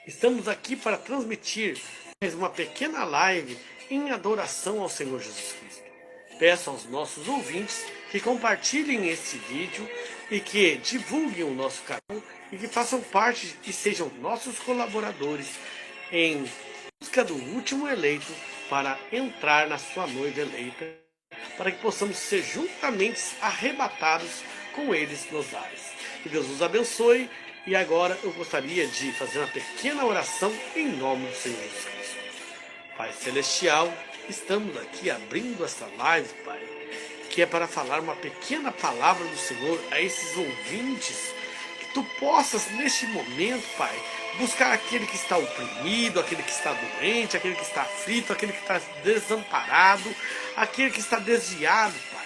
Estamos aqui para transmitir mais uma pequena live em adoração ao Senhor Jesus Cristo. Peço aos nossos ouvintes que compartilhem esse vídeo e que divulguem o nosso canal e que façam parte e sejam nossos colaboradores em busca do último eleito para entrar na sua noiva eleita, para que possamos ser juntamente arrebatados com eles nos ares. Que Deus nos abençoe. E agora eu gostaria de fazer uma pequena oração em nome do Senhor Jesus Cristo. Pai Celestial, estamos aqui abrindo essa live, Pai, que é para falar uma pequena palavra do Senhor a esses ouvintes, que Tu possas neste momento, Pai, buscar aquele que está oprimido, aquele que está doente, aquele que está aflito, aquele que está desamparado, aquele que está desviado, Pai.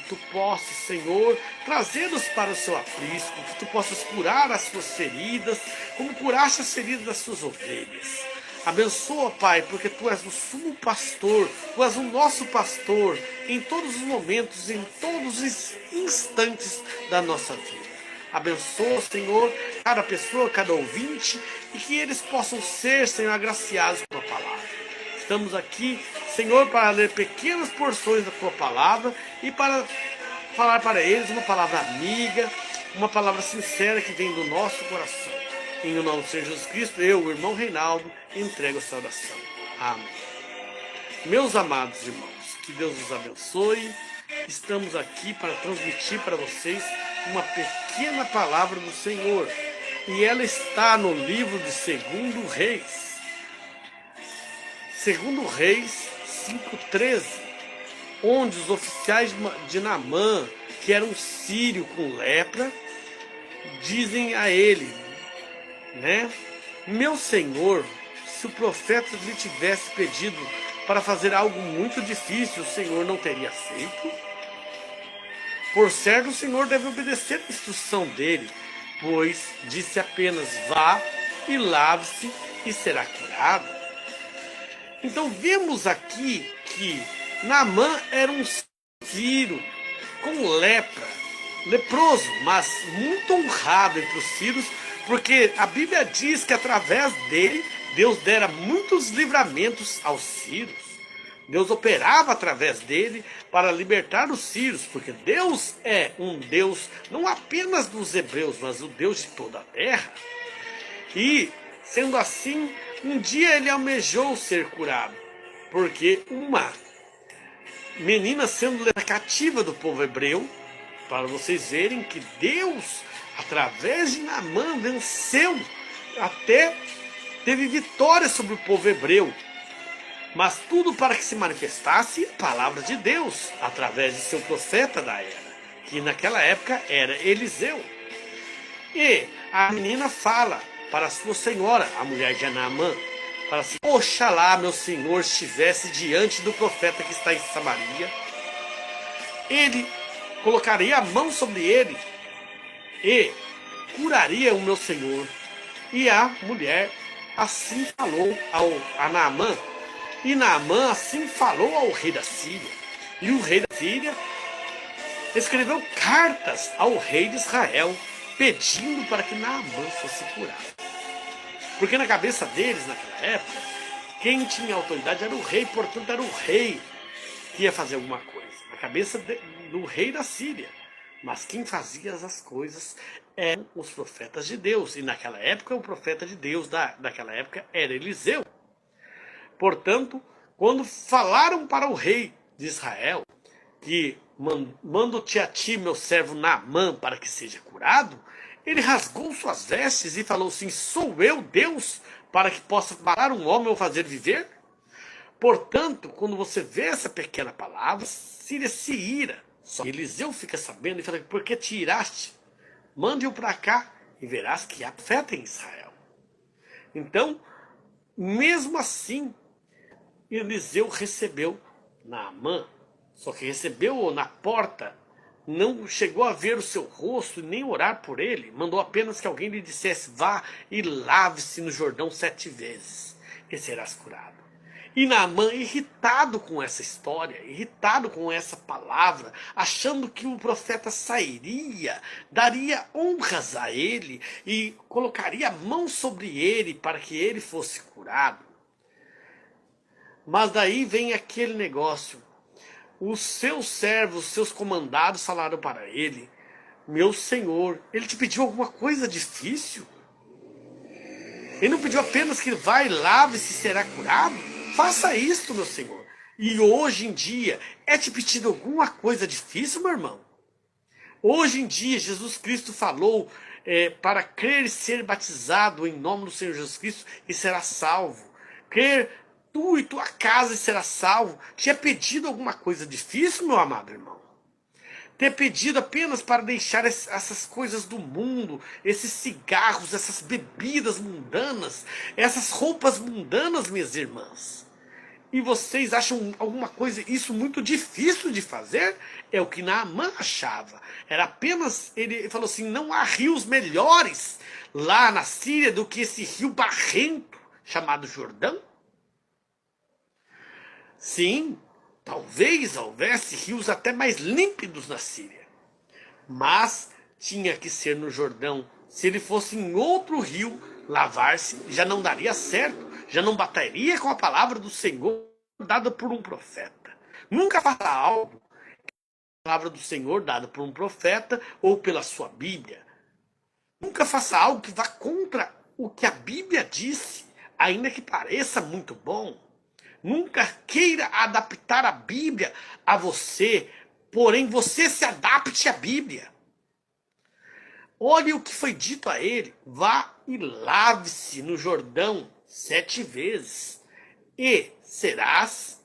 Que Tu possas, Senhor, trazê-los para o seu aprisco, que Tu possas curar as suas feridas, como curaste as feridas das suas ovelhas. Abençoa, Pai, porque Tu és o sumo pastor, Tu és o nosso pastor, em todos os momentos, em todos os instantes da nossa vida. Abençoa, Senhor, cada pessoa, cada ouvinte, e que eles possam ser, Senhor, agraciados com a palavra. Estamos aqui, Senhor, para ler pequenas porções da Tua palavra e para falar para eles uma palavra amiga, uma palavra sincera que vem do nosso coração. Em nome do Senhor Jesus Cristo, eu, o irmão Reinaldo, entrego essa oração. Amém. Meus amados irmãos, que Deus os abençoe. Estamos aqui para transmitir para vocês uma pequena palavra do Senhor. E ela está no livro de 2 Reis. 2 Reis 5,13, onde os oficiais de Naamã, que era um sírio com lepra, dizem a ele, meu senhor, se o profeta lhe tivesse pedido para fazer algo muito difícil, o senhor não teria feito? Por certo, o senhor deve obedecer a instrução dele, pois disse apenas, vá e lave-se e será curado. Então vemos aqui que Naamã era um sírio com lepra, leproso, mas muito honrado entre os sírios, porque a Bíblia diz que através dele Deus dera muitos livramentos aos sírios. Deus operava através dele para libertar os sírios, porque Deus é um Deus não apenas dos hebreus, mas o Deus de toda a terra. E, sendo assim, um dia ele almejou ser curado, porque uma menina sendo cativa do povo hebreu, para vocês verem que Deus, através de Naamã, venceu, até teve vitória sobre o povo hebreu. Mas tudo para que se manifestasse a palavra de Deus, através de seu profeta da era, que naquela época era Eliseu. E a menina fala para sua senhora, a mulher de Naamã, fala assim, oxalá meu senhor estivesse diante do profeta que está em Samaria, ele colocaria a mão sobre ele e curaria o meu senhor. E a mulher assim falou a Naamã, e Naamã assim falou ao rei da Síria. E o rei da Síria escreveu cartas ao rei de Israel, pedindo para que Naamã fosse curado. Porque na cabeça deles, naquela época, quem tinha autoridade era o rei, portanto era o rei que ia fazer alguma coisa. Na cabeça do rei da Síria. Mas quem fazia as coisas eram os profetas de Deus. E naquela época, o profeta de Deus daquela época era Eliseu. Portanto, quando falaram para o rei de Israel que mando-te a ti, meu servo Naamã, para que seja curado, ele rasgou suas vestes e falou assim, sou eu Deus para que possa parar um homem ou fazer viver? Portanto, quando você vê essa pequena palavra, Síria se ira. Só que Eliseu fica sabendo e fala, por que te iraste? Mande-o para cá e verás que há profeta em Israel. Então, mesmo assim, Eliseu recebeu Naamã, só que recebeu-o na porta, não chegou a ver o seu rosto nem orar por ele, mandou apenas que alguém lhe dissesse, vá e lave-se no Jordão 7 vezes, e serás curado. E Naamã, irritado com essa história, irritado com essa palavra, achando que o profeta sairia, daria honras a ele e colocaria a mão sobre ele para que ele fosse curado. Mas daí vem aquele negócio. Os seus servos, os seus comandados falaram para ele: meu senhor, ele te pediu alguma coisa difícil? Ele não pediu apenas que vai, lave-se e será curado? Faça isto, meu senhor. E hoje em dia, é te pedido alguma coisa difícil, meu irmão? Hoje em dia, Jesus Cristo falou para crer e ser batizado em nome do Senhor Jesus Cristo e será salvo. Crer tu e tua casa e será salvo. Tinha pedido alguma coisa difícil, meu amado irmão? Ter pedido apenas para deixar essas coisas do mundo, esses cigarros, essas bebidas mundanas, essas roupas mundanas, minhas irmãs. E vocês acham alguma coisa isso muito difícil de fazer? É o que Naamã achava. Era apenas, ele falou assim, não há rios melhores lá na Síria do que esse rio barrento chamado Jordão? Sim, talvez houvesse rios até mais límpidos na Síria. Mas tinha que ser no Jordão. Se ele fosse em outro rio, lavar-se já não daria certo. Já não bateria com a palavra do Senhor dada por um profeta. Nunca faça algo, a palavra do Senhor dada por um profeta ou pela sua Bíblia. Nunca faça algo que vá contra o que a Bíblia disse, ainda que pareça muito bom. Nunca queira adaptar a Bíblia a você, porém você se adapte à Bíblia. Olhe o que foi dito a ele: vá e lave-se no Jordão 7 vezes e serás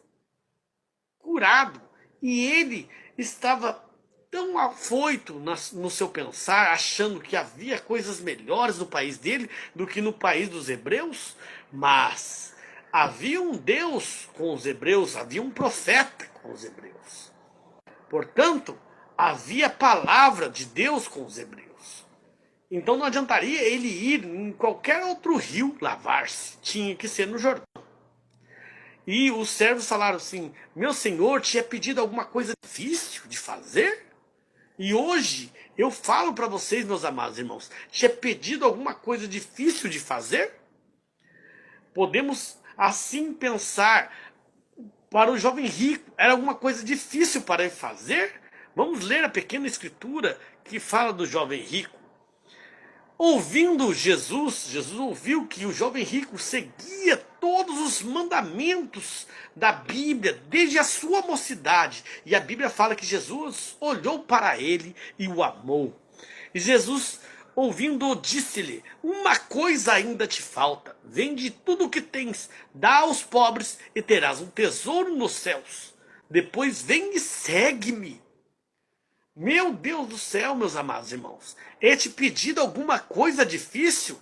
curado. E ele estava tão afoito no seu pensar, achando que havia coisas melhores no país dele do que no país dos hebreus, mas havia um Deus com os hebreus, havia um profeta com os hebreus. Portanto, havia palavra de Deus com os hebreus. Então não adiantaria ele ir em qualquer outro rio lavar-se, tinha que ser no Jordão. E os servos falaram assim: meu senhor tinha pedido alguma coisa difícil de fazer? E hoje eu falo para vocês, meus amados irmãos, tinha pedido alguma coisa difícil de fazer? Podemos assim pensar, para o jovem rico, era alguma coisa difícil para ele fazer? Vamos ler a pequena escritura que fala do jovem rico. Ouvindo Jesus ouviu que o jovem rico seguia todos os mandamentos da Bíblia desde a sua mocidade. E a Bíblia fala que Jesus olhou para ele e o amou. E Jesus, ouvindo-o, disse-lhe: uma coisa ainda te falta. Vende tudo o que tens, dá aos pobres e terás um tesouro nos céus. Depois vem e segue-me. Meu Deus do céu, meus amados irmãos, é te pedido alguma coisa difícil,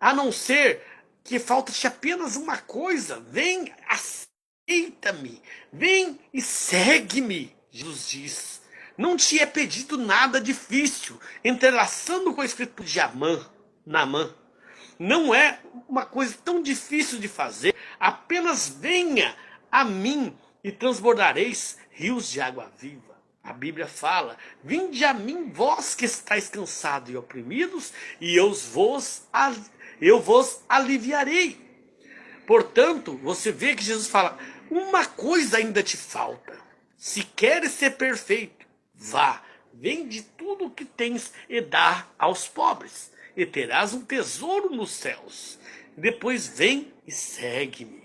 a não ser que falta-te apenas uma coisa: vem, aceita-me, vem e segue-me, Jesus diz. Não te é pedido nada difícil, entrelaçando com a escritura de Naamã. Não é uma coisa tão difícil de fazer, apenas venha a mim e transbordareis rios de água viva. A Bíblia fala: vinde a mim, vós que estáis cansados e oprimidos, e eu vos aliviarei. Portanto, você vê que Jesus fala: uma coisa ainda te falta. Se queres ser perfeito, vá, vende tudo o que tens e dá aos pobres, e terás um tesouro nos céus. Depois vem e segue-me.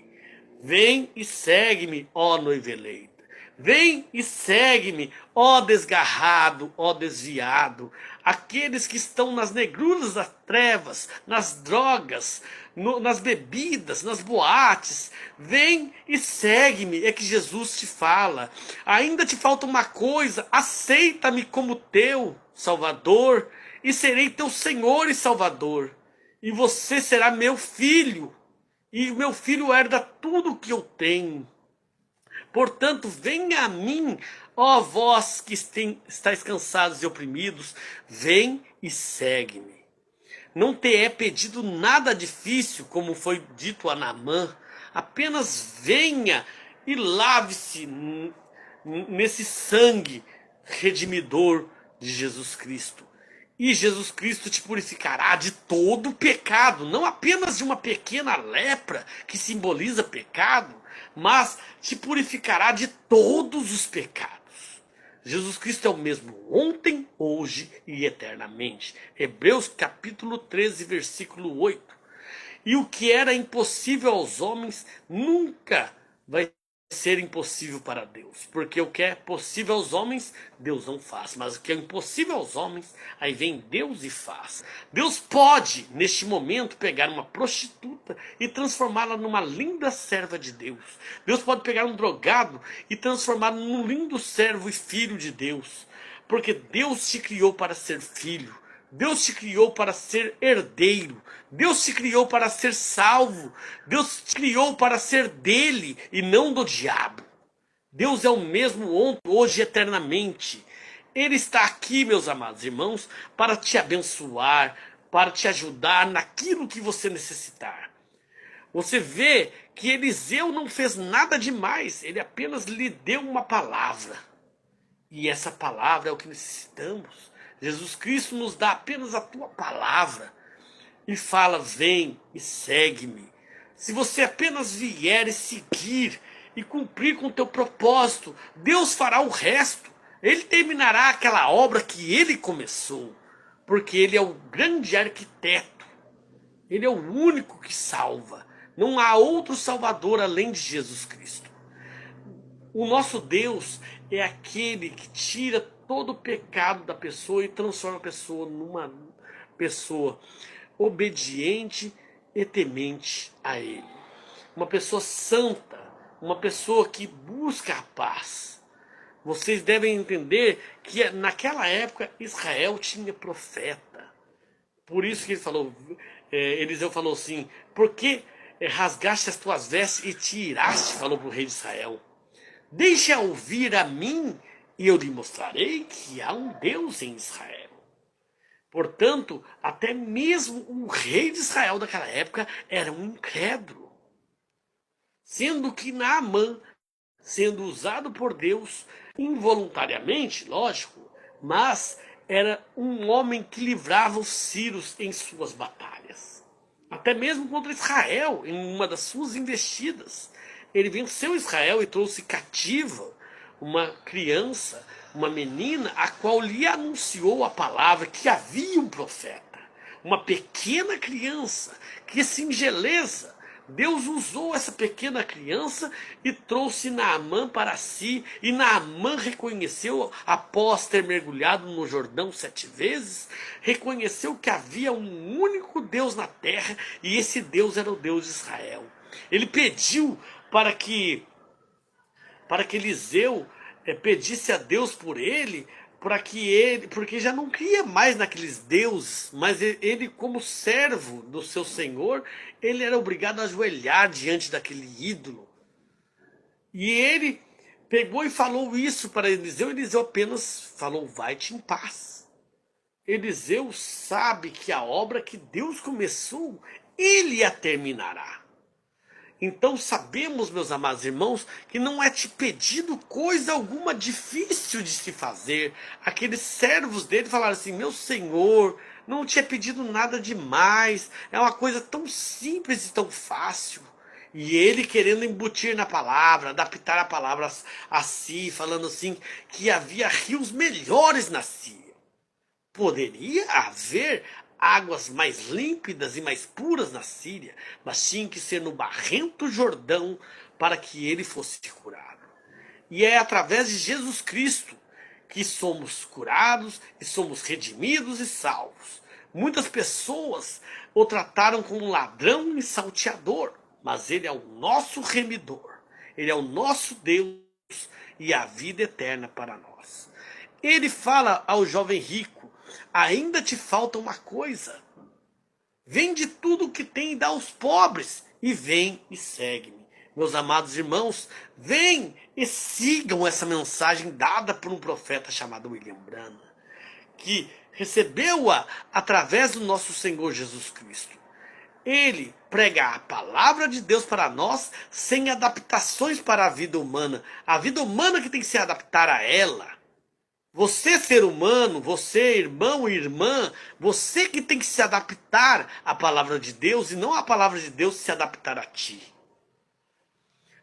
Vem e segue-me, ó noiva eleita. Vem e segue-me, ó desgarrado, ó desviado, aqueles que estão nas negruras das trevas, nas drogas, nas bebidas, nas boates. Vem e segue-me, é que Jesus te fala. Ainda te falta uma coisa: aceita-me como teu Salvador, e serei teu Senhor e Salvador, e você será meu filho, e meu filho herda tudo que eu tenho. Portanto, venha a mim, ó vós que estáis cansados e oprimidos, vem e segue-me. Não te é pedido nada difícil, como foi dito a Naamã. Apenas venha e lave-se nesse sangue redimidor de Jesus Cristo. E Jesus Cristo te purificará de todo o pecado, não apenas de uma pequena lepra que simboliza pecado, mas te purificará de todos os pecados. Jesus Cristo é o mesmo ontem, hoje e eternamente. Hebreus capítulo 13, versículo 8. E o que era impossível aos homens nunca vai ser impossível para Deus. Porque o que é possível aos homens, Deus não faz. Mas o que é impossível aos homens, aí vem Deus e faz. Deus pode, neste momento, pegar uma prostituta e transformá-la numa linda serva de Deus. Deus pode pegar um drogado e transformá-lo num lindo servo e filho de Deus. Porque Deus te criou para ser filho. Deus te criou para ser herdeiro. Deus te criou para ser salvo. Deus te criou para ser dele e não do diabo. Deus é o mesmo ontem, hoje e eternamente. Ele está aqui, meus amados irmãos, para te abençoar, para te ajudar naquilo que você necessitar. Você vê que Eliseu não fez nada demais, ele apenas lhe deu uma palavra. E essa palavra é o que necessitamos. Jesus Cristo nos dá apenas a tua palavra e fala: vem e segue-me. Se você apenas vier e seguir e cumprir com o teu propósito, Deus fará o resto. Ele terminará aquela obra que ele começou, porque ele é o grande arquiteto. Ele é o único que salva. Não há outro salvador além de Jesus Cristo. O nosso Deus é aquele que tira todo o pecado da pessoa e transforma a pessoa numa pessoa obediente e temente a Ele. Uma pessoa santa, uma pessoa que busca a paz. Vocês devem entender que naquela época Israel tinha profeta. Por isso que ele falou, Eliseu falou assim: por que rasgaste as tuas vestes e te iraste? Falou para o rei de Israel. Deixa ouvir a mim e eu lhe mostrarei que há um Deus em Israel. Portanto, até mesmo o rei de Israel daquela época era um incrédulo. Sendo que Naamã, sendo usado por Deus, involuntariamente, lógico, mas era um homem que livrava os sírios em suas batalhas. Até mesmo contra Israel, em uma das suas investidas. Ele venceu Israel e trouxe cativa uma criança, uma menina, a qual lhe anunciou a palavra que havia um profeta. Uma pequena criança, que singeleza. Deus usou essa pequena criança e trouxe Naamã para si. E Naamã reconheceu, após ter mergulhado no Jordão 7 vezes, reconheceu que havia um único Deus na terra e esse Deus era o Deus de Israel. Ele pediu para que Eliseu pedisse a Deus por ele, porque já não cria mais naqueles deuses, mas ele, como servo do seu Senhor, ele era obrigado a ajoelhar diante daquele ídolo. E ele pegou e falou isso para Eliseu. Eliseu apenas falou: vai-te em paz. Eliseu sabe que a obra que Deus começou, ele a terminará. Então sabemos, meus amados irmãos, que não é te pedido coisa alguma difícil de se fazer. Aqueles servos dele falaram assim: meu Senhor, não tinha pedido nada demais, é uma coisa tão simples e tão fácil. E ele querendo embutir na palavra, adaptar a palavra a si, falando assim que havia rios melhores na Síria. Poderia haver águas mais límpidas e mais puras na Síria, mas tinha que ser no barrento Jordão para que ele fosse curado. E é através de Jesus Cristo que somos curados e somos redimidos e salvos. Muitas pessoas o trataram como ladrão e salteador, mas ele é o nosso remidor. Ele é o nosso Deus e a vida eterna para nós. Ele fala ao jovem rico: ainda te falta uma coisa. Vende tudo o que tem e dá aos pobres, e vem e segue-me. Meus amados irmãos, vem e sigam essa mensagem dada por um profeta chamado William Branham, que recebeu-a através do nosso Senhor Jesus Cristo. ele prega a palavra de Deus para nós sem adaptações para a vida humana. A vida humana que tem que se adaptar a ela. Você, ser humano, você, irmão e irmã, você que tem que se adaptar à palavra de Deus e não a palavra de Deus se adaptar a ti.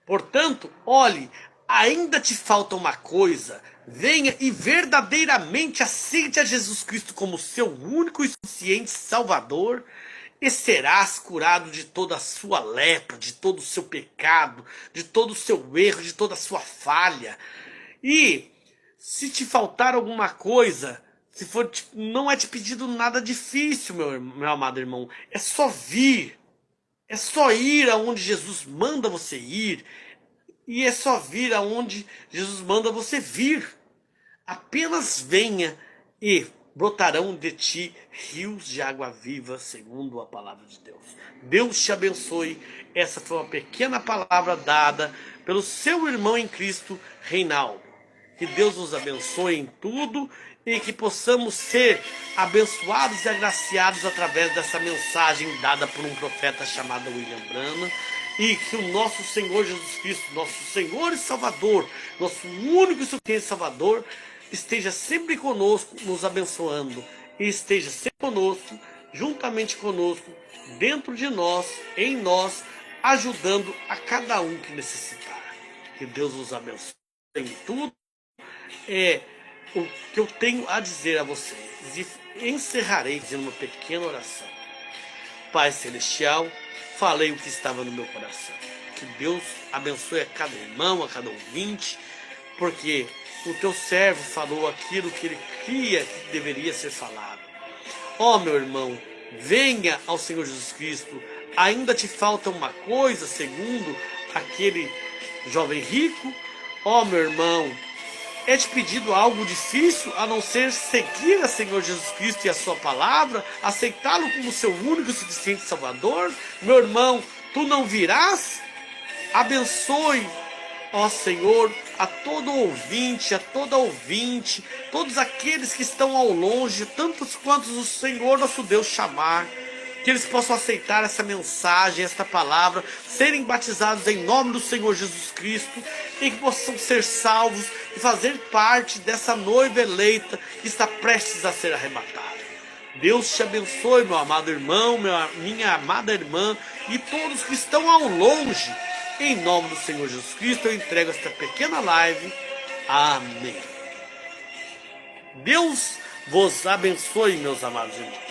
Portanto, olhe, ainda te falta uma coisa. Venha e verdadeiramente aceite a Jesus Cristo como seu único e suficiente Salvador, e serás curado de toda a sua lepra, de todo o seu pecado, de todo o seu erro, de toda a sua falha. E se te faltar alguma coisa, se for, não é te pedido nada difícil, meu amado irmão. É só vir. É só ir aonde Jesus manda você ir. E é só vir aonde Jesus manda você vir. Apenas venha e brotarão de ti rios de água viva, segundo a palavra de Deus. Deus te abençoe. Essa foi uma pequena palavra dada pelo seu irmão em Cristo, Reinaldo. Que Deus nos abençoe em tudo e que possamos ser abençoados e agraciados através dessa mensagem dada por um profeta chamado William Branham. E que o nosso Senhor Jesus Cristo, nosso Senhor e Salvador, nosso único e suficiente Salvador, esteja sempre conosco, nos abençoando. E esteja sempre conosco, juntamente conosco, dentro de nós, em nós, ajudando a cada um que necessitar. Que Deus nos abençoe em tudo. É o que eu tenho a dizer a vocês. E encerrarei dizendo uma pequena oração. Pai Celestial, falei o que estava no meu coração. Que Deus abençoe a cada irmão, a cada ouvinte, porque o teu servo falou aquilo que ele cria que deveria ser falado. Ó, meu irmão, venha ao Senhor Jesus Cristo. Ainda te falta uma coisa, segundo aquele jovem rico. Ó, meu irmão, é te pedido algo difícil a não ser seguir a Senhor Jesus Cristo e a sua palavra, aceitá-lo como seu único e suficiente Salvador? Meu irmão, tu não virás? Abençoe, ó Senhor, a todo ouvinte, a toda ouvinte, todos aqueles que estão ao longe, tantos quantos o Senhor nosso Deus chamar, que eles possam aceitar essa mensagem, esta palavra, serem batizados em nome do Senhor Jesus Cristo, e que possam ser salvos e fazer parte dessa noiva eleita que está prestes a ser arrebatada. Deus te abençoe, meu amado irmão, minha amada irmã, e todos que estão ao longe. Em nome do Senhor Jesus Cristo, eu entrego esta pequena live. Amém. Deus vos abençoe, meus amados irmãos.